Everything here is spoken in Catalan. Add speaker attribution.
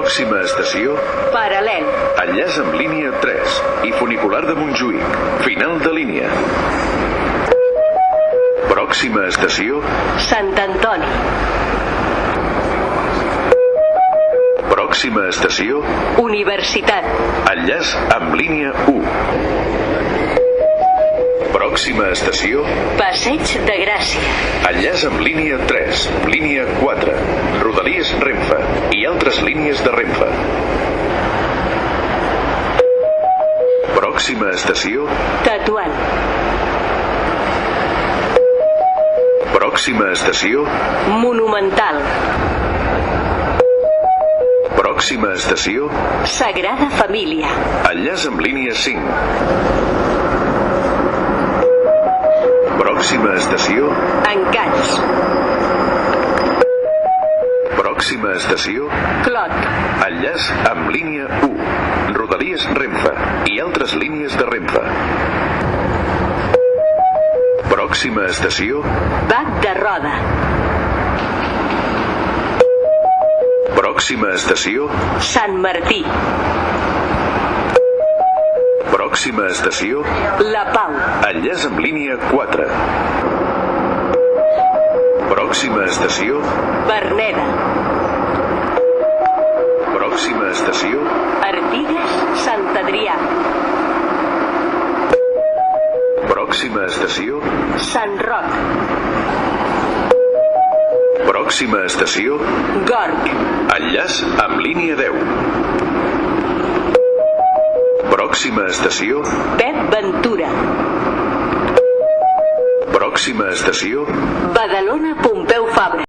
Speaker 1: Pròxima estació,
Speaker 2: Paral·lel.
Speaker 1: enllaç amb línia 3 i funicular de Montjuïc. Final de línia. Pròxima estació,
Speaker 2: Sant Antoni.
Speaker 1: pròxima estació,
Speaker 2: Universitat.
Speaker 1: enllaç amb línia 1. Pròxima estació,
Speaker 2: Passeig de Gràcia.
Speaker 1: enllaç amb línia 3, línia 4, Rodalies Renfe i altres línies de Renfe. Pròxima estació,
Speaker 2: Tetuan.
Speaker 1: pròxima estació,
Speaker 2: Monumental.
Speaker 1: pròxima estació,
Speaker 2: Sagrada Família.
Speaker 1: enllaç amb línia 5. Pròxima estació,
Speaker 2: Encalls.
Speaker 1: pròxima estació,
Speaker 2: Clot.
Speaker 1: enllaç amb línia 1, Rodalies Renfe i altres línies de Renfe. Pròxima estació,
Speaker 2: Bac de Roda.
Speaker 1: pròxima estació,
Speaker 2: Sant Martí.
Speaker 1: pròxima estació,
Speaker 2: La Pau.
Speaker 1: enllaç amb línia 4. Pròxima estació,
Speaker 2: Verneda.
Speaker 1: pròxima estació,
Speaker 2: Artigues, Sant Adrià.
Speaker 1: pròxima estació,
Speaker 2: Sant Roc.
Speaker 1: pròxima estació,
Speaker 2: Gorg.
Speaker 1: enllaç amb línia 10. Pròxima estació,
Speaker 2: Pep Ventura.
Speaker 1: pròxima estació,
Speaker 2: Badalona Pompeu Fabra.